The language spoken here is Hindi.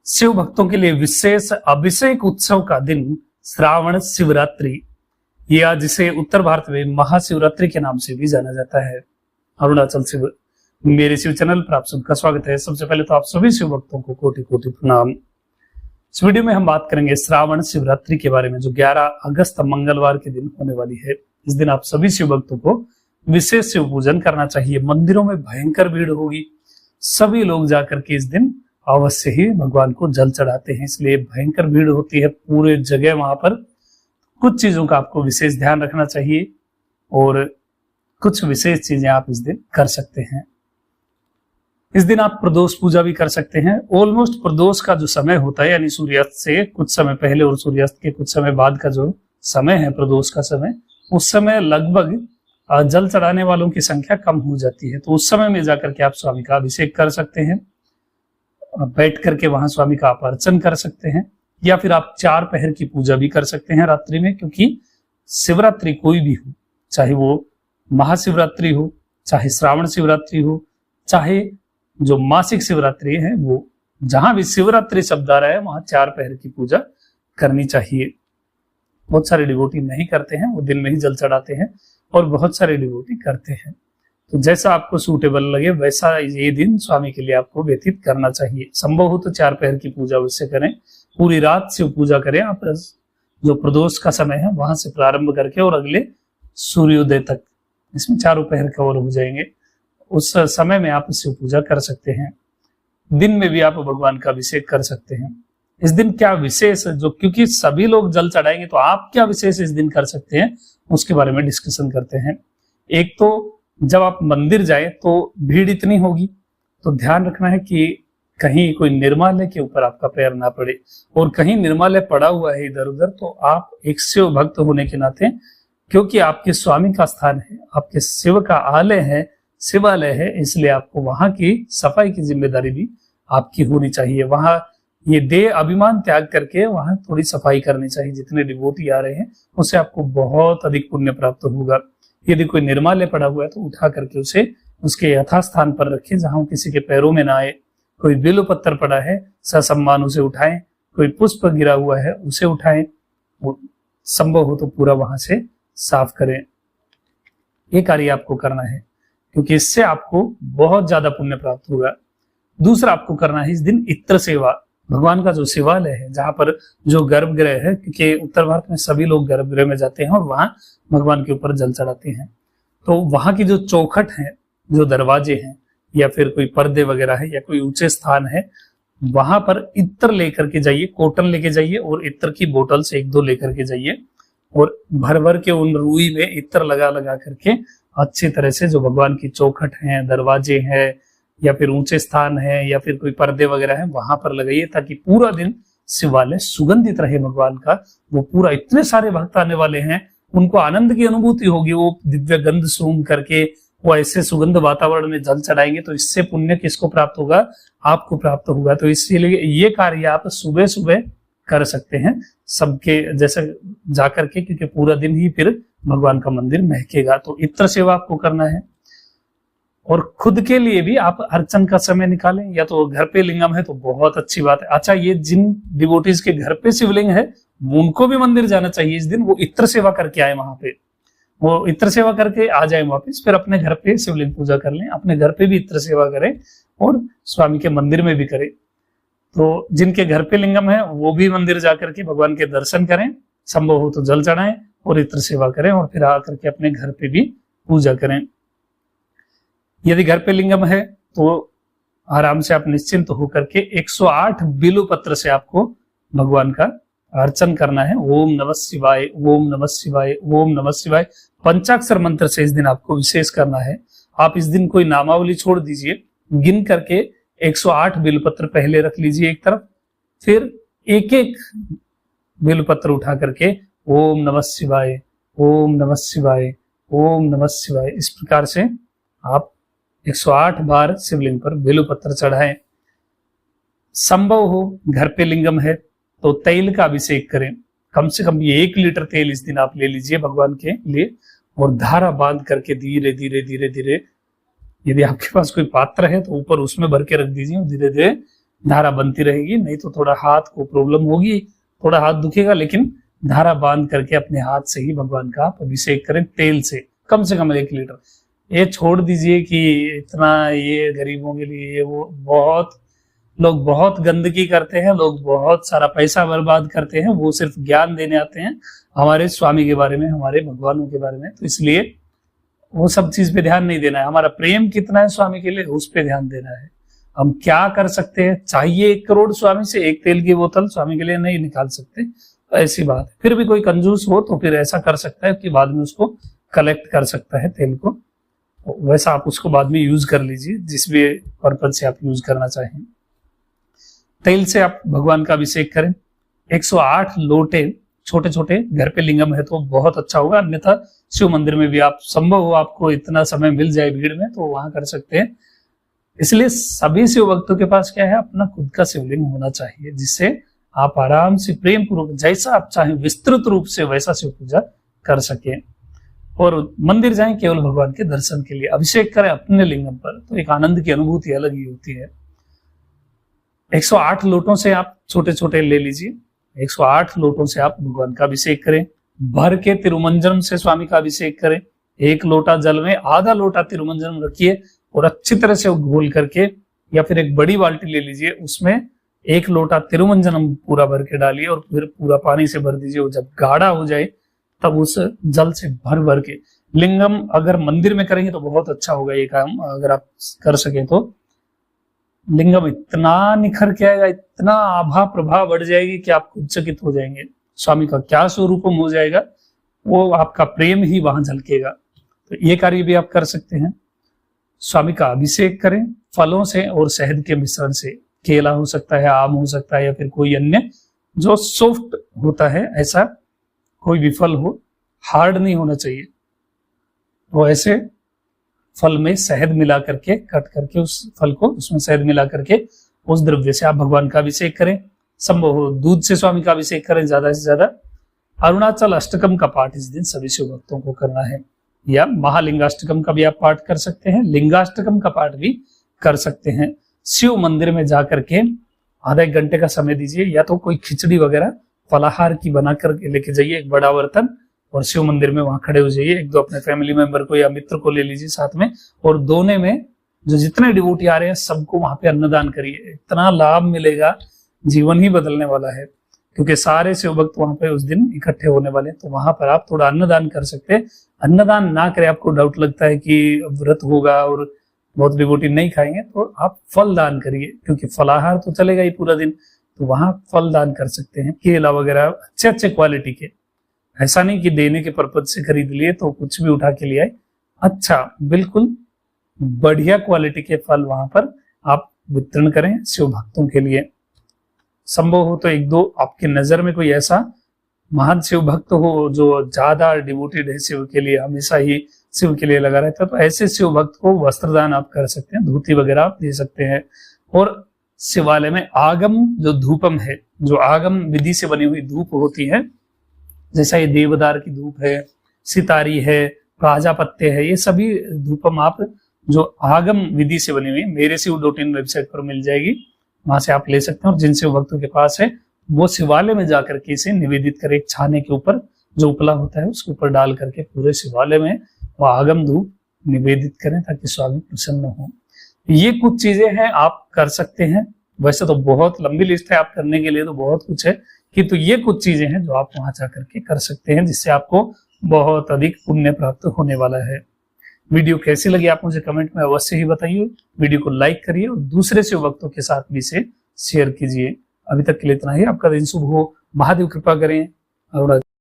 शिव भक्तों के लिए विशेष अभिषेक उत्सव का दिन श्रावण शिवरात्रि, ये आज इसे उत्तर भारत में महाशिवरात्रि के नाम से भी जाना जाता है। अरुणाचल शिव मेरे शिव चैनल पर आप सबका स्वागत है। सबसे पहले तो आप सभी शिव भक्तों को कोटि कोटि प्रणाम। इस वीडियो में हम बात करेंगे श्रावण शिवरात्रि के बारे में, जो 11 अगस्त मंगलवार के दिन होने वाली है। इस दिन आप सभी शिव भक्तों को विशेष शिव पूजन करना चाहिए। मंदिरों में भयंकर भीड़ होगी, सभी लोग जाकर के इस दिन अवश्य ही भगवान को जल चढ़ाते हैं, इसलिए भयंकर भीड़ होती है पूरे जगह। वहां पर कुछ चीजों का आपको विशेष ध्यान रखना चाहिए और कुछ विशेष चीजें आप इस दिन कर सकते हैं। इस दिन आप प्रदोष पूजा भी कर सकते हैं। ऑलमोस्ट प्रदोष का जो समय होता है, यानी सूर्यास्त से कुछ समय पहले और सूर्यास्त के कुछ समय बाद का जो समय है प्रदोष का समय, उस समय लगभग जल चढ़ाने वालों की संख्या कम हो जाती है। तो उस समय में जाकर के आप स्वामी का अभिषेक कर सकते हैं, बैठ करके वहां स्वामी का आप अर्चन कर सकते हैं, या फिर आप 4 पहर की पूजा भी कर सकते हैं रात्रि में। क्योंकि शिवरात्रि कोई भी हो, चाहे वो महाशिवरात्रि हो, चाहे श्रावण शिवरात्रि हो, चाहे जो मासिक शिवरात्रि है, वो जहां भी शिवरात्रि शब्द आ रहा है वहां 4 पहर की पूजा करनी चाहिए। बहुत सारे डिवोटी नहीं करते हैं, वो दिन में ही जल चढ़ाते हैं, और बहुत सारे डिवोटी करते हैं। तो जैसा आपको सूटेबल लगे वैसा ये दिन स्वामी के लिए आपको व्यतीत करना चाहिए। संभव हो तो 4 पहर की पूजा उससे करें, पूरी रात शिव पूजा करें आप। जो प्रदोष का समय है वहां से प्रारंभ करके और अगले सूर्योदय तक, इसमें 4 पहर कवर हो जाएंगे। उस समय में आप शिव पूजा कर सकते हैं। दिन में भी आप भगवान का अभिषेक कर सकते हैं। इस दिन क्या विशेष, जो क्योंकि सभी लोग जल चढ़ाएंगे, तो आप क्या विशेष इस दिन कर सकते हैं उसके बारे में डिस्कशन करते हैं। एक तो जब आप मंदिर जाए तो भीड़ इतनी होगी, तो ध्यान रखना है कि कहीं कोई निर्माल्य के ऊपर आपका पैर ना पड़े, और कहीं निर्माल्य पड़ा हुआ है इधर उधर तो आप एक शिव भक्त होने के नाते, क्योंकि आपके स्वामी का स्थान है, आपके शिव का आलय है, शिवालय है, इसलिए आपको वहां की सफाई की जिम्मेदारी भी आपकी होनी चाहिए। वहां ये देह अभिमान त्याग करके वहां थोड़ी सफाई करनी चाहिए। जितने डिवोटी आ रहे हैं उससे आपको बहुत अधिक पुण्य प्राप्त होगा। यदि कोई निर्माल्य पड़ा हुआ है तो उठा करके उसे उसके यथास्थान पर रखें, जहां किसी के पैरों में ना आए। कोई बिल्व पत्थर पड़ा है, ससम्मान उसे उठाएं। कोई पुष्प गिरा हुआ है उसे उठाएं, संभव हो तो पूरा वहां से साफ करें। ये कार्य आपको करना है, क्योंकि इससे आपको बहुत ज्यादा पुण्य प्राप्त होगा। दूसरा आपको करना है इस दिन इत्र सेवा। भगवान का जो शिवालय है, जहां पर जो गर्भगृह है, क्योंकि उत्तर भारत में सभी लोग गर्भगृह में जाते हैं और वहां भगवान के ऊपर जल चढ़ाते हैं, तो वहां की जो चौखट है, जो दरवाजे हैं, या फिर कोई पर्दे वगैरह है, या कोई ऊंचे स्थान है, वहां पर इत्र लेकर के जाइए, कॉटन लेके जाइए, और इत्र की बोतल्स 1-2 लेकर के जाइए, और भर भर के उन रुई में इत्र लगा लगा करके अच्छी तरह से जो भगवान की चौखट है, दरवाजे हैं, या फिर ऊंचे स्थान है, या फिर कोई पर्दे वगैरह है, वहां पर लगाइए, ताकि पूरा दिन शिवालय सुगंधित रहे भगवान का। वो पूरा, इतने सारे भक्त आने वाले हैं, उनको आनंद की अनुभूति होगी। वो दिव्य गंध सूंघ करके वो ऐसे सुगंध वातावरण में जल चढ़ाएंगे, तो इससे पुण्य किसको प्राप्त होगा? आपको प्राप्त होगा। तो इसीलिए ये कार्य आप सुबह सुबह कर सकते हैं, सबके जैसे जाकर के, क्योंकि पूरा दिन ही फिर भगवान का मंदिर महकेगा। तो इत्र सेवा आपको करना है, और खुद के लिए भी आप अर्चन का समय निकालें, या तो घर पे लिंगम है तो बहुत अच्छी बात है। अच्छा, ये जिन डिवोटीज के घर पे शिवलिंग है उनको भी मंदिर जाना चाहिए इस दिन, वो इत्र सेवा करके आए वहां पे, वो इत्र सेवा करके आ जाए वापस, फिर अपने घर पे शिवलिंग पूजा कर लें, अपने घर पे भी इत्र सेवा करें और स्वामी के मंदिर में भी करें। तो जिनके घर पे लिंगम है वो भी मंदिर जाकर के भगवान के दर्शन करें, संभव हो तो जल चढ़ाएं और इत्र सेवा करें, और फिर आकर के अपने घर पे भी पूजा करें। यदि घर पे लिंगम है तो आराम से आप निश्चिंत होकर के 108 बिल्व पत्र से आपको भगवान का अर्चन करना है। ओम नमः शिवाय, ओम नमः शिवाय, ओम नमः शिवाय, पंचाक्षर मंत्र से इस दिन आपको विशेष करना है। आप इस दिन कोई नामावली छोड़ दीजिए, गिन करके 108 बिल्व पत्र पहले रख लीजिए एक तरफ, फिर एक एक बिल्व पत्र उठा करके ओम नमः शिवाय, ओम नमः शिवाय, ओम नमः शिवाय, इस प्रकार से आप 108 बार शिवलिंग पर बिल्व पत्र चढ़ाएं। संभव हो घर पे लिंगम है तो तेल का अभिषेक करें। कम से कम ये 1 लीटर तेल इस दिन आप ले लीजिए भगवान के लिए, और धारा बांध करके धीरे धीरे धीरे धीरे, यदि आपके पास कोई पात्र है तो ऊपर उसमें भर के रख दीजिए, धीरे धीरे धारा बनती रहेगी, नहीं तो थोड़ा हाथ को प्रॉब्लम होगी, थोड़ा हाथ दुखेगा, लेकिन धारा बांध करके अपने हाथ से ही भगवान का आप अभिषेक करें तेल से कम 1 लीटर। ये छोड़ दीजिए कि इतना ये गरीबों के लिए, ये वो बहुत लोग बहुत गंदगी करते हैं, लोग बहुत सारा पैसा बर्बाद करते हैं, वो सिर्फ ज्ञान देने आते हैं हमारे स्वामी के बारे में, हमारे भगवानों के बारे में। तो इसलिए वो सब चीज पे ध्यान नहीं देना है, हमारा प्रेम कितना है स्वामी के लिए उस पे ध्यान देना है। हम क्या कर सकते हैं, चाहिए 1 करोड़ स्वामी से, 1 तेल की बोतल स्वामी के लिए नहीं निकाल सकते, तो ऐसी बात है। फिर भी कोई कंजूस हो तो फिर ऐसा कर सकता है कि बाद में उसको कलेक्ट कर सकता है तेल को, तो वैसा आप उसको बाद में यूज कर लीजिए जिस भी पर्पज से आप यूज करना चाहें। तेल से आप भगवान का अभिषेक करें। 108 लोटे छोटे छोटे, घर पे लिंगम है तो बहुत अच्छा होगा, अन्यथा शिव मंदिर में भी आप, संभव हो आपको इतना समय मिल जाए भीड़ में तो वहां कर सकते हैं। इसलिए सभी शिव भक्तों के पास क्या है, अपना खुद का शिवलिंग होना चाहिए, जिससे आप आराम से प्रेम पूर्वक जैसा आप चाहें विस्तृत रूप से वैसा शिव पूजा कर सके। और मंदिर जाएं केवल भगवान के दर्शन के लिए, अभिषेक करें अपने लिंगम पर, तो एक आनंद की अनुभूति अलग ही होती है। 108 लोटों से आप छोटे छोटे ले लीजिए, 108 लोटों से आप भगवान का अभिषेक करें। भर के तिरुमंजनम से स्वामी का अभिषेक करें। 1 लोटा जल में आधा लोटा तिरुमंजनम रखिए और अच्छी तरह से घोल करके, या फिर एक बड़ी बाल्टी ले लीजिए, उसमें 1 लोटा तिरुमंजनम पूरा भर के डालिए और फिर पूरा पानी से भर दीजिए। और जब गाढ़ा हो जाए तब उस जल से भर भर के, लिंगम अगर मंदिर में करेंगे तो बहुत अच्छा होगा ये काम, अगर आप कर सके तो। लिंगम इतना निखर के आएगा, इतना आभा प्रभा बढ़ जाएगी कि आप खुद चकित हो जाएंगे स्वामी का क्या स्वरूपम हो जाएगा, वो आपका प्रेम ही वहां झलकेगा। तो ये कार्य भी आप कर सकते हैं। स्वामी का अभिषेक करें फलों से और शहद के मिश्रण से। केला हो सकता है, आम हो सकता है, या फिर कोई अन्य जो सॉफ्ट होता है, ऐसा कोई भी फल हो, हार्ड नहीं होना चाहिए। तो ऐसे फल में शहद मिला करके, कट करके उस फल को उसमें शहद मिला करके उस द्रव्य से आप भगवान का अभिषेक करें। संभव हो दूध से स्वामी का अभिषेक करें ज्यादा से ज्यादा। अरुणाचल अष्टकम का पाठ इस दिन सभी शिव भक्तों को करना है, या महालिंगाष्टकम का भी आप पाठ कर सकते हैं, लिंगाष्टकम का पाठ भी कर सकते हैं। शिव मंदिर में जाकर के आधा 1 घंटे का समय दीजिए, या तो कोई खिचड़ी वगैरह फलाहार की बना कर लेके जाइए, एक बड़ा बर्तन, और शिव मंदिर में वहां खड़े हो जाइए। 1-2 अपने फैमिली मेंबर को या मित्र को ले लीजिए साथ में, और दोने में जो जितने डिवोटी आ रहे हैं सबको वहां पे अन्नदान करिए। इतना लाभ मिलेगा, जीवन ही बदलने वाला है, क्योंकि सारे शिव भक्त वहां पे उस दिन इकट्ठे होने वाले हैं। तो वहां पर आप थोड़ा अन्नदान कर सकते हैं। अन्नदान ना करें, आपको डाउट लगता है कि व्रत होगा और बहुत डिवोटी नहीं खाएंगे, तो आप फल दान करिए, क्योंकि फलाहार तो चलेगा ही पूरा दिन, तो वहां फल दान कर सकते हैं। केला वगैरह अच्छे अच्छे क्वालिटी के, ऐसा नहीं कि देने के पर्पज से खरीद लिए तो कुछ भी उठा के लिए आए, अच्छा बिल्कुल बढ़िया क्वालिटी के फल वहां पर आप वितरण करें शिव भक्तों के लिए। संभव हो तो 1-2 आपकी नजर में कोई ऐसा महान शिव भक्त हो जो ज्यादा डिवोटेड है शिव के लिए, हमेशा ही शिव के लिए लगा रहता है, तो ऐसे शिव भक्त को वस्त्रदान आप कर सकते हैं, धोती वगैरह आप दे सकते हैं। और शिवालय में आगम जो धूपम है, जो आगम विधि से बनी हुई धूप होती है, जैसा ये देवदार की धूप है, सितारी है, काजा पत्ते है, ये सभी धूपम आप जो आगम विधि से बनी हुई मेरे शिव.in वेबसाइट पर मिल जाएगी, वहां से आप ले सकते हैं। और जिन शिव भक्तों के पास है वो शिवालय में जाकर के इसे निवेदित करें, एक छाने के ऊपर जो उपला होता है उसके ऊपर डाल करके पूरे शिवालय में वो आगम धूप निवेदित करें, ताकि स्वामी प्रसन्न हो। ये कुछ चीजें हैं आप कर सकते हैं। वैसे तो बहुत लंबी लिस्ट है, आप करने के लिए तो बहुत कुछ है, किंतु ये कुछ चीजें हैं जो आप वहां जाकर के कर सकते हैं, जिससे आपको बहुत अधिक पुण्य प्राप्त होने वाला है। वीडियो कैसी लगी आप मुझे कमेंट में अवश्य ही बताइए। वीडियो को लाइक करिए और दूसरे शिव भक्तों के साथ भी इसे शेयर कीजिए। अभी तक के लिए इतना ही। आपका दिन शुभ हो, महादेव कृपा करें।